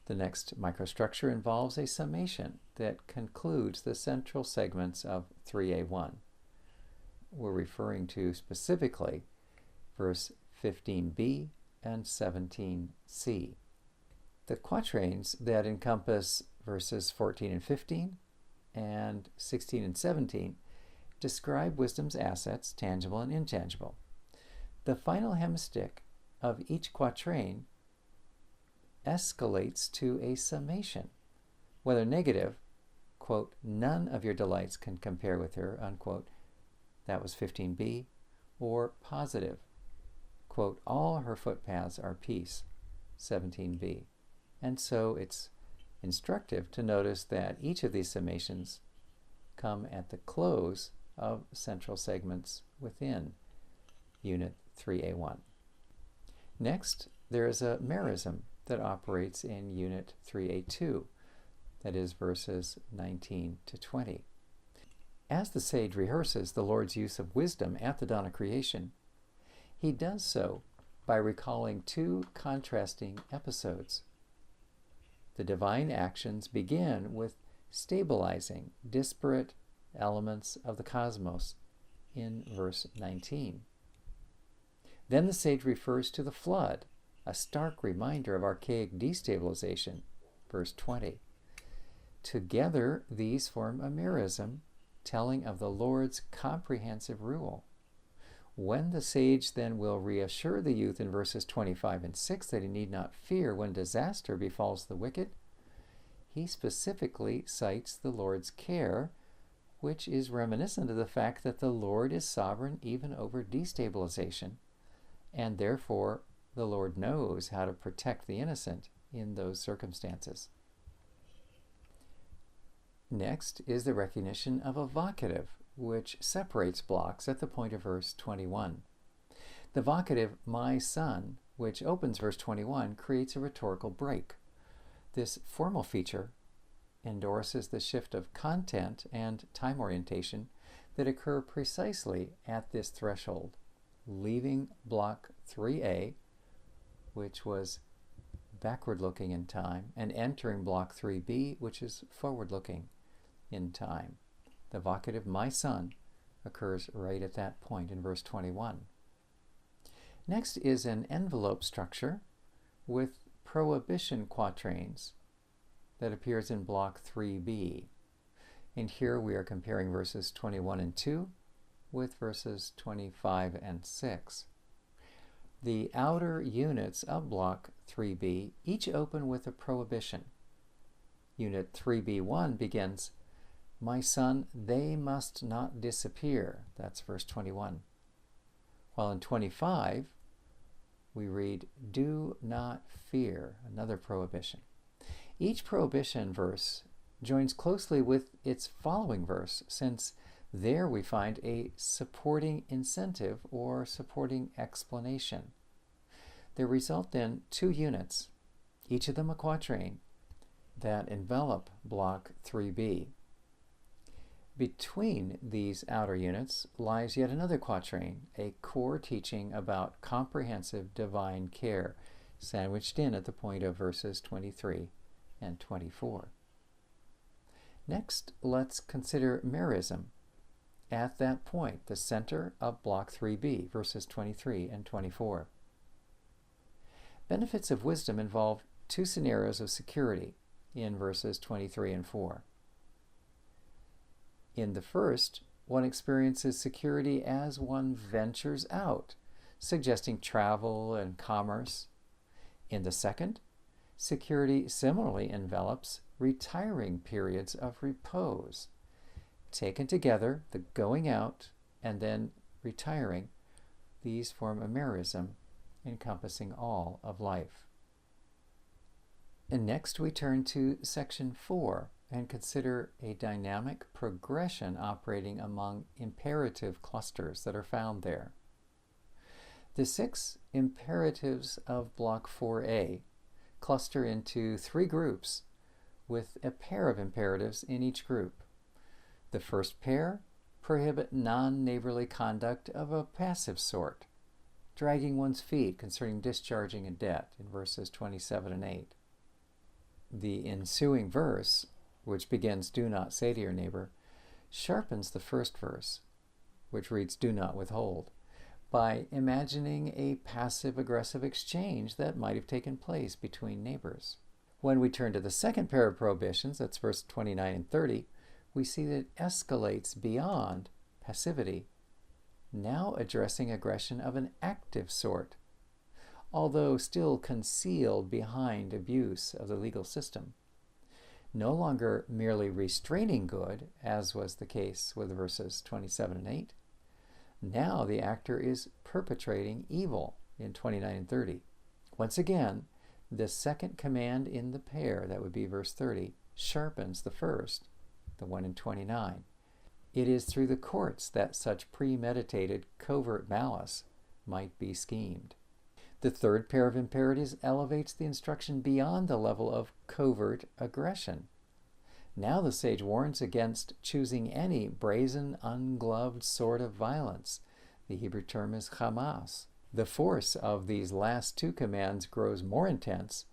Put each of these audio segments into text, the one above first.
The next microstructure involves a summation that concludes the central segments of 3a1. We're referring to specifically verse 15b and 17c. The quatrains that encompass verses 14 and 15 and 16 and 17 describe wisdom's assets, tangible and intangible. The final hemistich of each quatrain escalates to a summation, whether negative, quote, none of your delights can compare with her, unquote, that was 15b, or positive, quote, all her footpaths are peace, 17b. And so it's instructive to notice that each of these summations come at the close of central segments within Unit 3A1. Next, there is a merism that operates in Unit 3A2, that is verses 19 to 20. As the sage rehearses the Lord's use of wisdom at the dawn of creation, he does so by recalling two contrasting episodes. The divine actions begin with stabilizing disparate elements of the cosmos in verse 19. Then the sage refers to the flood, a stark reminder of archaic destabilization, verse 20. Together, these form a merism telling of the Lord's comprehensive rule. When the sage then will reassure the youth in verses 25 and 6 that he need not fear when disaster befalls the wicked, he specifically cites the Lord's care, which is reminiscent of the fact that the Lord is sovereign even over destabilization, and therefore the Lord knows how to protect the innocent in those circumstances. Next is the recognition of a vocative, which separates blocks at the point of verse 21. The vocative, my son, which opens verse 21, creates a rhetorical break. This formal feature endorses the shift of content and time orientation that occur precisely at this threshold, leaving block 3A, which was backward-looking in time, and entering block 3B, which is forward-looking in time. The vocative, my son, occurs right at that point in verse 21. Next is an envelope structure with prohibition quatrains that appears in block 3b. And here we are comparing verses 21 and 2 with verses 25 and 6. The outer units of block 3b each open with a prohibition. Unit 3b1 begins, my son, they must not disappear. That's verse 21. While in 25, we read, do not fear, another prohibition. Each prohibition verse joins closely with its following verse, since there we find a supporting incentive or supporting explanation. There result then two units, each of them a quatrain, that envelop block 3b. Between these outer units lies yet another quatrain, a core teaching about comprehensive divine care, sandwiched in at the point of verses 23 and 24. Next, let's consider merism at that point, the center of block 3b, verses 23 and 24. Benefits of wisdom involve two scenarios of security in verses 23 and 4. In the first, one experiences security as one ventures out, suggesting travel and commerce. In the second, security similarly envelops retiring periods of repose. Taken together, the going out and then retiring, these form a merism encompassing all of life. And next we turn to section 4 and consider a dynamic progression operating among imperative clusters that are found there. The 6 imperatives of block 4a cluster into 3 groups with a pair of imperatives in each group. The first pair prohibit non-neighborly conduct of a passive sort, dragging one's feet concerning discharging a debt in verses 27 and 8. The ensuing verse, which begins, "Do not say to your neighbor," sharpens the first verse, which reads, "Do not withhold," by imagining a passive-aggressive exchange that might have taken place between neighbors. When we turn to the second pair of prohibitions, that's verse 29 and 30, we see that it escalates beyond passivity, now addressing aggression of an active sort, although still concealed behind abuse of the legal system. No longer merely restraining good, as was the case with verses 27 and 8. Now the actor is perpetrating evil in 29 and 30. Once again, the second command in the pair, that would be verse 30, sharpens the first, the one in 29. It is through the courts that such premeditated, covert malice might be schemed. The third pair of imperatives elevates the instruction beyond the level of covert aggression. Now the sage warns against choosing any brazen, ungloved sort of violence. The Hebrew term is Hamas. The force of these last two commands grows more intense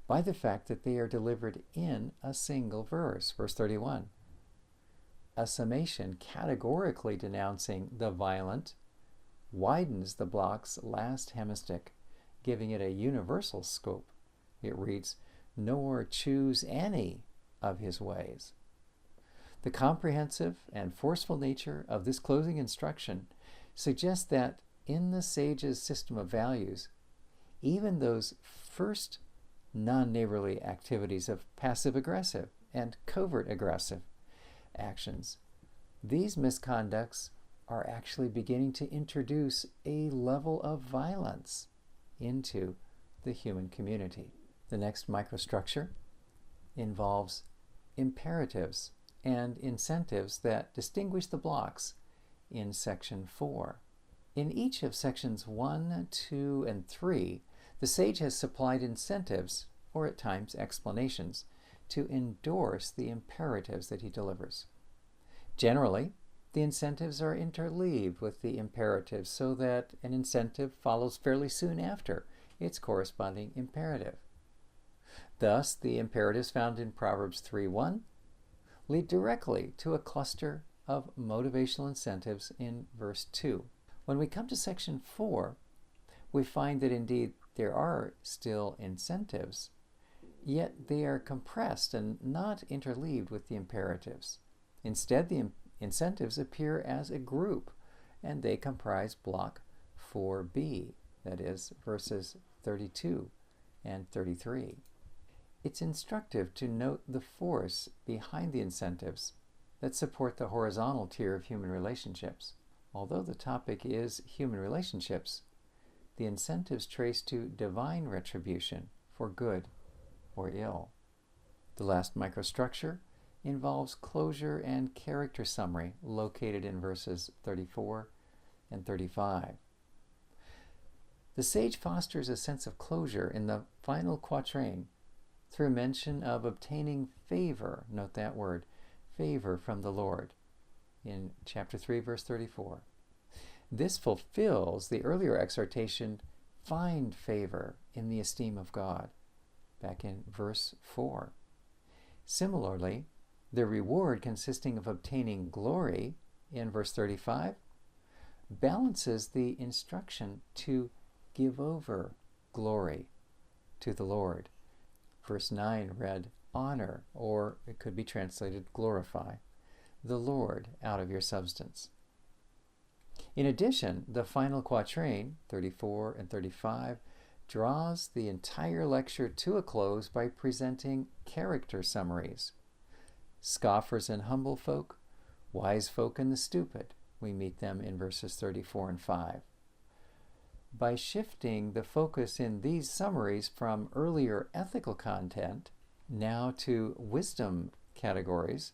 by the fact that they are delivered in a single verse, verse 31. A summation categorically denouncing the violent widens the block's last hemistich, giving it a universal scope. It reads, "Nor choose any of his ways." The comprehensive and forceful nature of this closing instruction suggests that in the sage's system of values, even those first non-neighborly activities of passive-aggressive and covert-aggressive actions, these misconducts are actually beginning to introduce a level of violence into the human community. The next microstructure involves imperatives and incentives that distinguish the blocks in section 4. In each of sections 1, 2, and 3, the sage has supplied incentives, or at times explanations, to endorse the imperatives that he delivers. Generally, the incentives are interleaved with the imperatives so that an incentive follows fairly soon after its corresponding imperative. Thus, the imperatives found in Proverbs 3:1 lead directly to a cluster of motivational incentives in verse 2. When we come to section 4, we find that indeed there are still incentives, yet they are compressed and not interleaved with the imperatives. Instead, the incentives appear as a group, and they comprise block 4b, that is, verses 32 and 33. It's instructive to note the force behind the incentives that support the horizontal tier of human relationships. Although the topic is human relationships, the incentives trace to divine retribution for good or ill. The last microstructure involves closure and character summary located in verses 34 and 35. The sage fosters a sense of closure in the final quatrain through mention of obtaining favor, note that word, favor from the Lord, in chapter 3, verse 34. This fulfills the earlier exhortation, "Find favor in the esteem of God," back in verse 4. Similarly, the reward consisting of obtaining glory, in verse 35, balances the instruction to give over glory to the Lord. Verse 9 read, "Honor," or it could be translated, "glorify," the Lord out of your substance. In addition, the final quatrain, 34 and 35, draws the entire lecture to a close by presenting character summaries. Scoffers and humble folk, wise folk and the stupid, we meet them in verses 34 and 5. By shifting the focus in these summaries from earlier ethical content now to wisdom categories,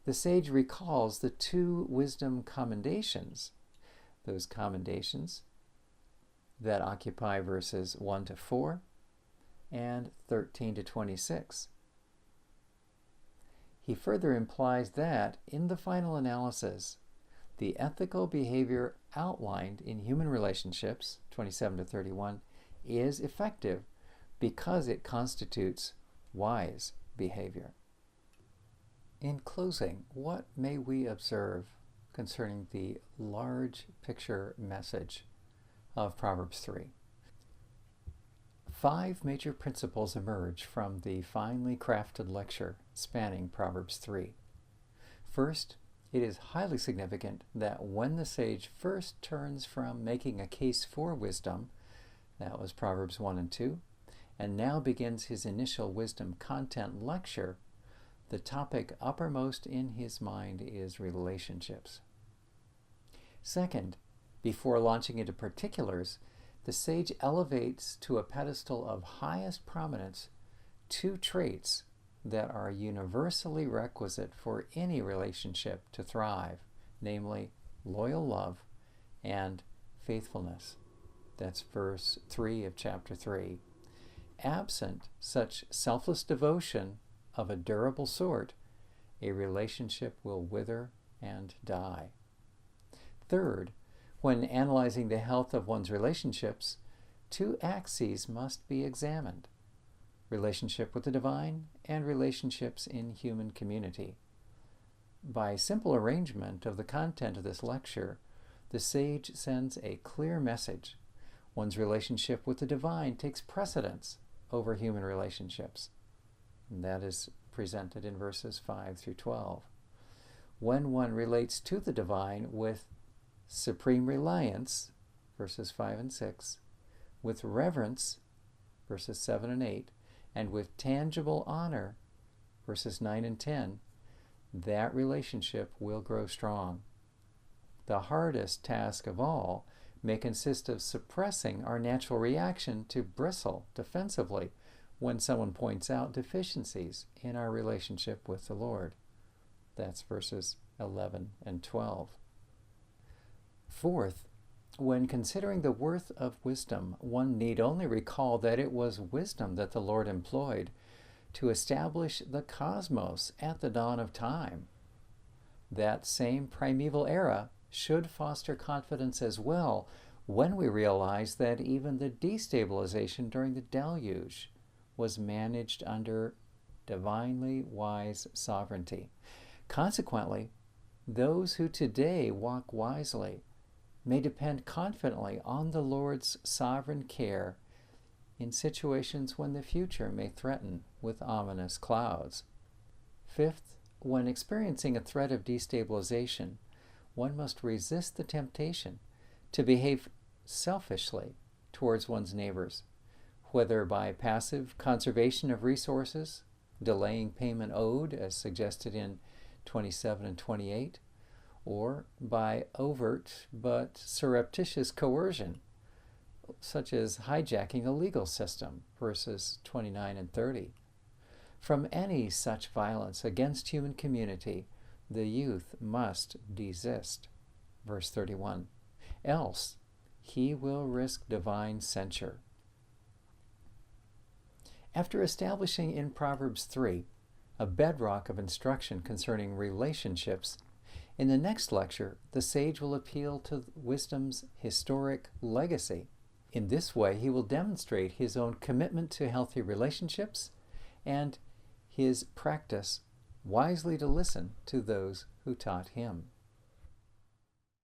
the sage recalls the two wisdom commendations, those commendations that occupy verses 1 to 4 and 13 to 26. He further implies that, in the final analysis, the ethical behavior outlined in human relationships, 27 to 31, is effective because it constitutes wise behavior. In closing, what may we observe concerning the large picture message of Proverbs 3? 5 major principles emerge from the finely crafted lecture spanning Proverbs 3. First, it is highly significant that when the sage first turns from making a case for wisdom, that was Proverbs 1 and 2, and now begins his initial wisdom content lecture, the topic uppermost in his mind is relationships. Second, before launching into particulars, the sage elevates to a pedestal of highest prominence 2 traits that are universally requisite for any relationship to thrive, namely loyal love and faithfulness. That's verse 3 of chapter 3. Absent such selfless devotion of a durable sort, a relationship will wither and die. Third, when analyzing the health of one's relationships, 2 axes must be examined: relationship with the divine and relationships in human community. By simple arrangement of the content of this lecture, the sage sends a clear message. One's relationship with the divine takes precedence over human relationships. And that is presented in verses 5 through 12. When one relates to the divine with supreme reliance, verses 5 and 6, with reverence, verses 7 and 8, and with tangible honor, verses 9 and 10, that relationship will grow strong. The hardest task of all may consist of suppressing our natural reaction to bristle defensively when someone points out deficiencies in our relationship with the Lord. That's verses 11 and 12. Fourth, when considering the worth of wisdom, one need only recall that it was wisdom that the Lord employed to establish the cosmos at the dawn of time. That same primeval era should foster confidence as well when we realize that even the destabilization during the deluge was managed under divinely wise sovereignty. Consequently, those who today walk wisely may depend confidently on the Lord's sovereign care in situations when the future may threaten with ominous clouds. Fifth, when experiencing a threat of destabilization, one must resist the temptation to behave selfishly towards one's neighbors, whether by passive conservation of resources, delaying payment owed, as suggested in 27 and 28, or by overt but surreptitious coercion, such as hijacking a legal system, verses 29 and 30. From any such violence against human community, the youth must desist, verse 31. Else, he will risk divine censure. After establishing in Proverbs 3 a bedrock of instruction concerning relationships, in the next lecture, the sage will appeal to wisdom's historic legacy. In this way, he will demonstrate his own commitment to healthy relationships and his practice wisely to listen to those who taught him.